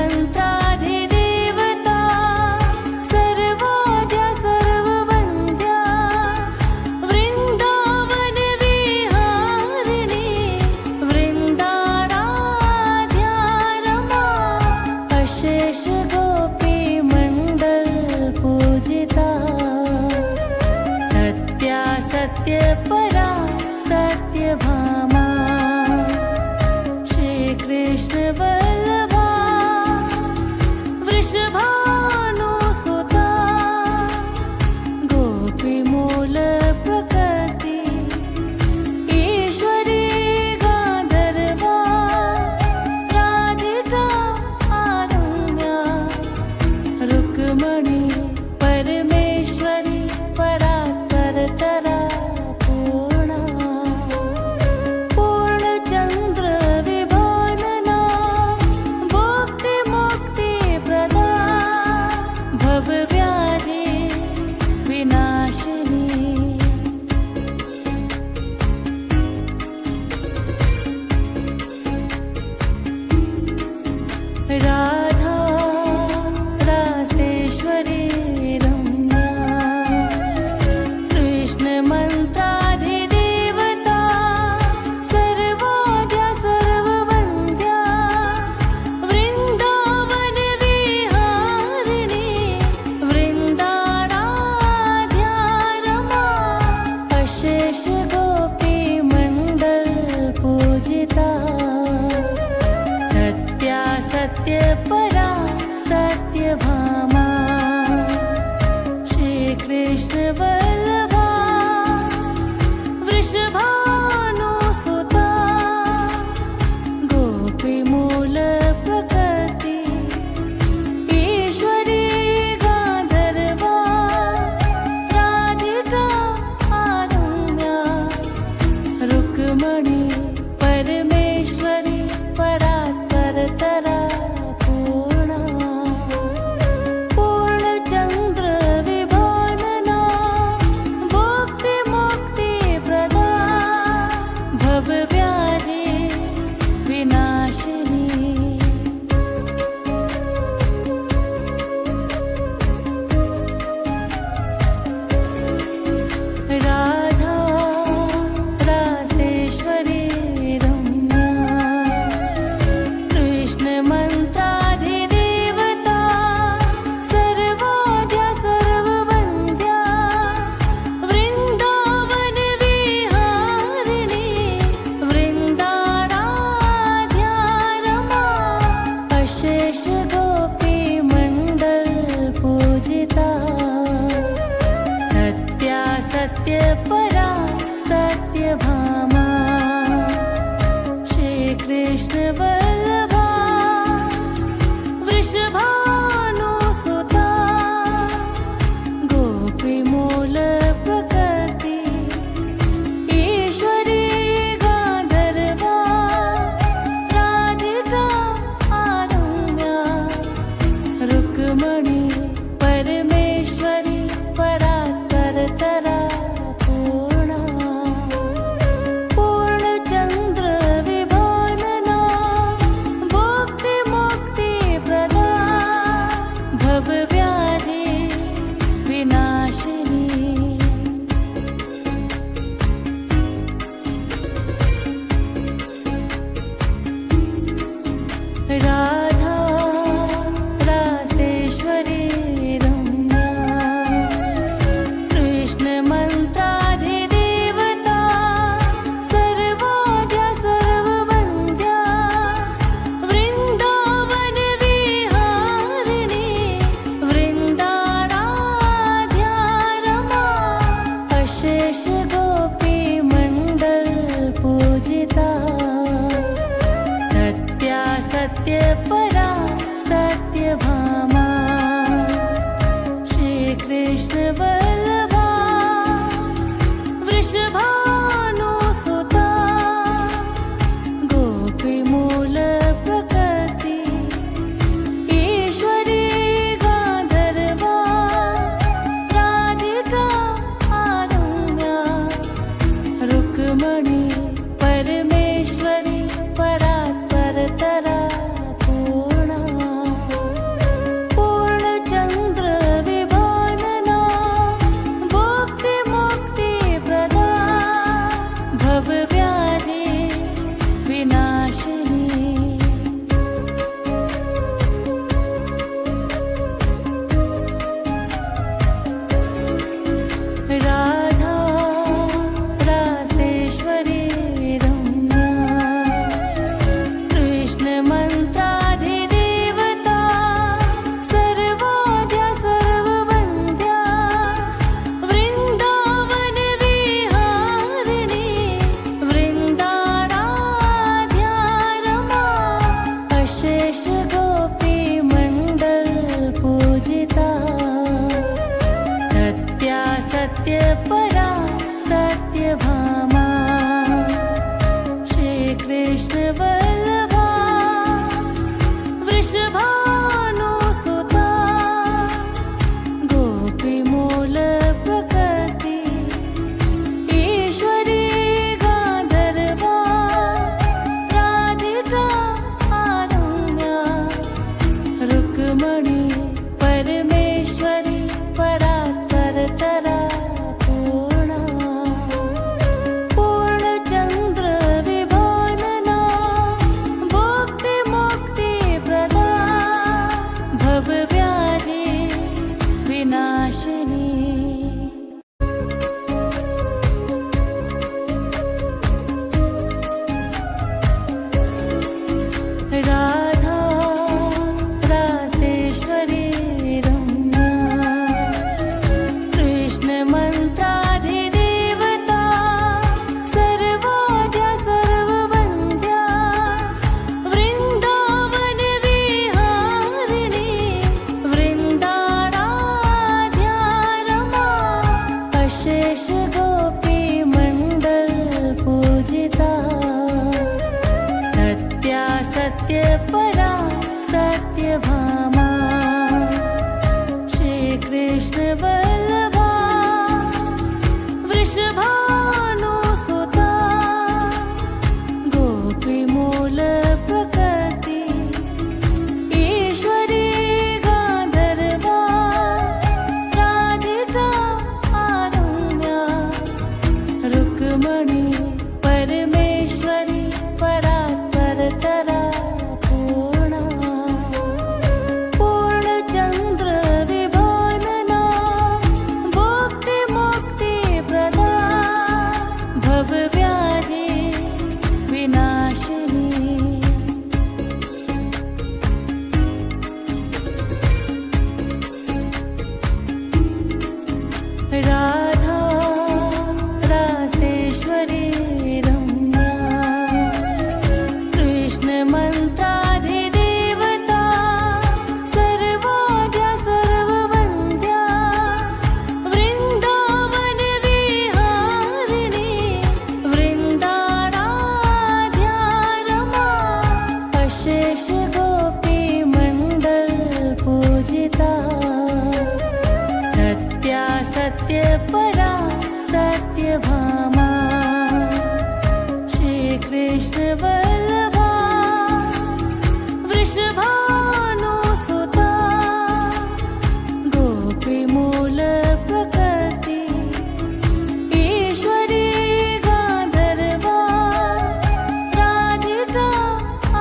मंत्राधिदेवता सर्वाद्या सर्ववन्द्या वृन्दावन विहारिणी वृन्दाराध्या रमा अशेष गोपी मंडल पूजिता सत्या सत्य परा सत्यभामा श्री कृष्ण वल्लभा वृषभानुसुता गोपी मूल प्रकृति ईश्वरी गांधर्वा राधिका आरम्या रुक्मणी परमेश्वरी परात्परतरा पूर्णा पूर्णचन्द्र विभानना भुक्ति मुक्ति प्रदा भवव्याधि विनाशिनी राधा रासेश्वरी रम्या कृष्ण मंत्राधिदेवता सर्वाद्या सर्ववन्द्या वृन्दावन विहारिणी वृन्दाराध्या रमा अशेष गोपी मंडल पूजिता सत्या सत्य परा सत्यभामा श्री कृष्ण वल्लभा वृषभानुसुता गोपी मूल प्रकृति ईश्वरी गांधर्वा राधिका आरम्या रुक्मणी परमेश्वरी परात्परतरा पूर्णा पूर्णचन्द्र विभानना भुक्ति मुक्ति प्रदा भवव्याधि विनाशिनी राधा रासेश्वरी रम्या कृष्ण मंत्राधिदेवता सर्वाद्या सर्ववन्द्या वृन्दावन विहारिणी वृन्दाराध्या रमा अशेष गोपी मंडल पूजिता सत्या सत्य परा सत्यभामा श्री कृष्ण वल्लभा वृषभानुसुता गोपी मूल प्रकृति ईश्वरी गांधर्वा राधिका आरम्या रुक्मणी परमेश्वरी परात्परतरा पूर्णा पूर्णचन्द्र विभानना भुक्ति मुक्ति प्रदा भवव्याधि विनाशिनी राधा रासेश्वरी रम्या कृष्ण मंत्राधिदेवता सर्वाद्या सर्ववन्द्या वृन्दावन विहारिणी वृन्दाराध्या रमा अशेष गोपी मंडल पूजिता सत्या सत्य परा सत्यभामा श्री कृष्ण वल्लभा वृषभानुसुता गोपी मूल प्रकृति ईश्वरी गांधर्वा राधिका आरम्या रुक्मणी पूर्णचन्द्र विभानना भुक्ति मुक्ति प्रदा भवव्याधि विनाशिनी राधा रासेश्वरी रम्या कृष्ण मंत्राधिदेवता सर्वाद्या सर्ववन्द्या वृन्दावन विहारिणी वृन्दाराध्या रमा अशेष गोपी मंडल पूजिता सत्या सत्य परा सत्यभामा श्री कृष्ण वल्लभा वृषभानुसुता गोपी मूल प्रकृति ईश्वरी गांधर्वा राधिका आरम्या रुक्मणी परमेश्वरी परात्परतरा पूर्णा सत्यपरा सत्यभामा श्रीकृष्ण वल्लभा वृषभानुसुता गोपीमूल प्रकृति ईश्वरी गान्धर्वा राधिका आरम्या रुक्मणी परमेश्वरी परात्परतरा पूर्णा पूर्णचन्द्र विभानना भुक्तिमुक्तिप्रदा भवव्याधि विनाशिनी राधा रासेश्वरी रम्या कृष्णमन्त्राधिदेवता सर्वाद्या सर्ववन्द्या वृन्दावनविहारिणी वृन्दाराध्या रमा अशेष गोपीमण्डल पूजिता सत्या सत्यपरा सत्यभामा श्रीकृष्ण वल्लभा वृषभानुसुता गोपीमूल प्रकृति ईश्वरी गान्धर्वा राधिका आरम्या रुक्मणी परमेश्वरी परात्परतरा पूर्णा पूर्णचन्द्र विभानना भुक्तिमुक्तिप्रदा भवव्याधि विनाशिनी राधा रासेश्वरी रम्या कृष्णमन्त्राधिदेवता सर्वाद्या सर्ववन्द्या वृन्दावनविहारिणी वृन्दाराध्या रमा अशेष गोपीमण्डल पूजिता सत्या सत्यपरा सत्यभामा श्रीकृष्ण वल्लभा वृषभानुसुता गोपीमूल प्रकृति ईश्वरी गान्धर्वा राधिका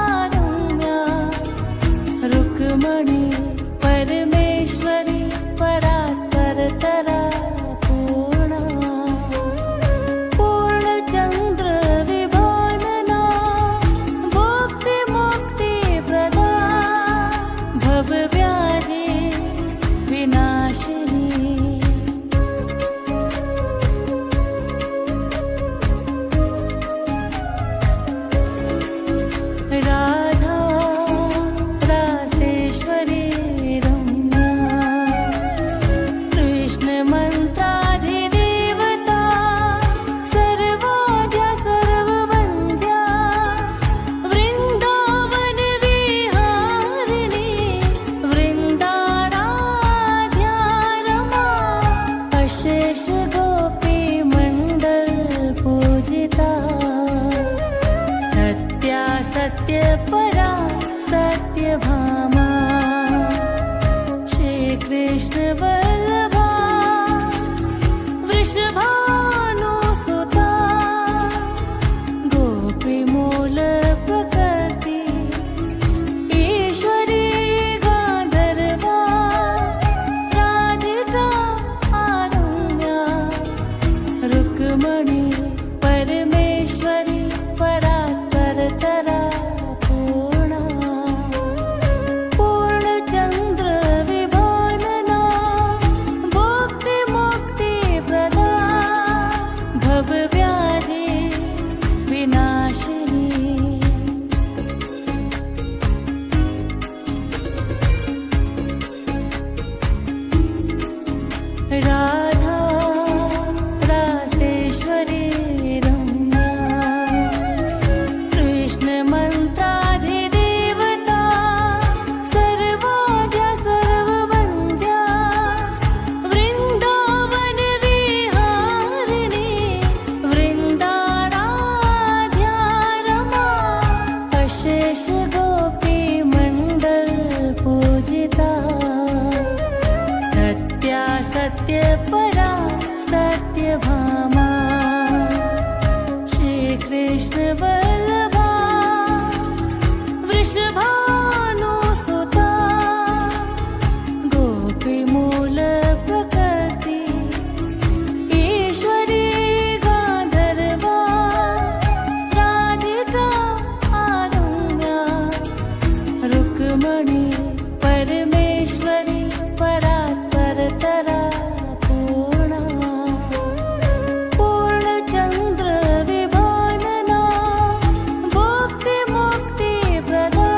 आरम्या रुक्मणी परमेश्वरी परात्परतरा पूर्णा पूर्णचन्द्र विभानना भुक्तिमुक्तिप्रदा भवव्याधि विनाशिनी राधा रासेश्वरी रम्या कृष्णमन्त्राधिदेवता सर्वाद्या सर्ववन्द्या वृन्दावनविहारिणी वृन्दाराध्या रमा अशेष गोपीमण्डल पूजिता सत्या सत्यपरा सत्यभामा श्रीकृष्ण वल्लभा वृषभानुसुता गोपीमूल प्रकृति ईश्वरी गान्धर्वा राधिका आरम्या रुक्मणी परमेश्वरी परात्परतरा पूर्णा पूर्णचन्द्र विभानना भुक्तिमुक्तिप्रदा भवव्याधि विनाशिनी राधा परा सत्यभामा श्रीकृष्ण वल्लभा वृषभानुसुता गोपीमूल प्रकृति ईश्वरी गान्धर्वा राधिका आरम्या रुक्मणी परमेश्वरी परात्परतरा पूर्णा पूर्णचन्द्र विभानना भुक्तिमुक्तिप्रदा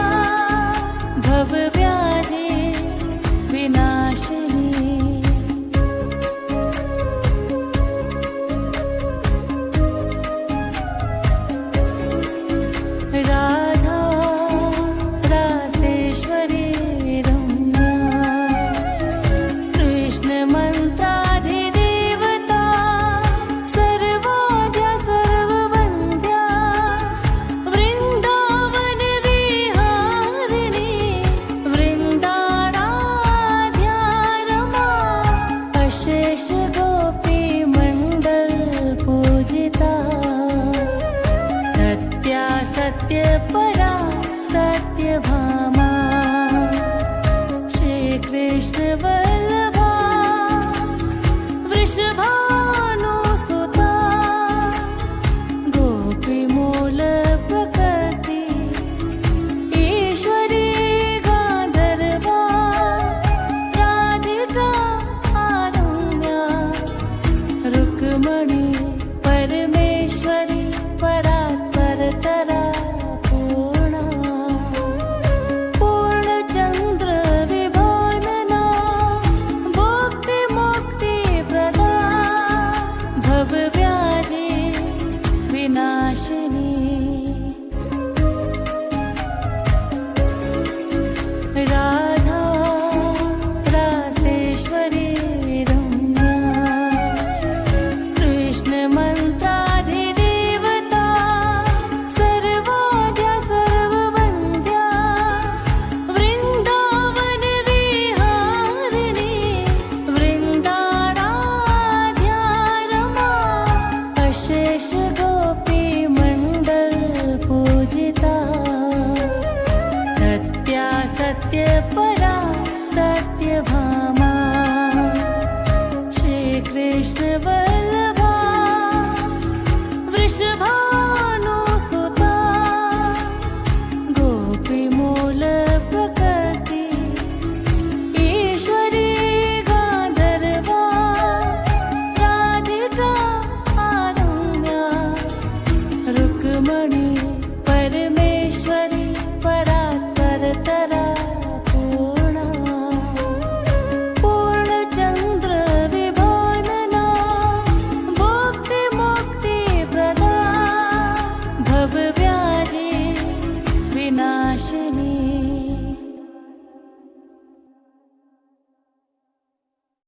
भवव्याधि विनाशिनी राधा रासेश्वरी रम्या कृष्णमन्त्राधिदेवता सर्वाद्या सर्ववन्द्या वृन्दावनविहारिणी वृन्दाराध्या रमा अशेष गोपीमण्डल पूजिता सत्या सत्यपरा सत्यभामा श्रीकृष्ण वल्लभा वृषभानुसुता गोपीमूल प्रकृति ईश्वरी गान्धर्वा राधिका आरम्या रुक्मणी परमेश्वरी परात्परतरा पूर्णा पूर्णचन्द्र विभानना भुक्तिमुक्तिप्रदा भवव्याधि विनाशिनी राधा रासेश्वरी रम्या कृष्णमन्त्राधिदेवता सर्वाद्या सर्ववन्द्या वृन्दावनविहारिणी वृन्दाराध्या रमा अशेष गोपीमण्डल पूजिता सत्या सत्यपरा सत्यभामा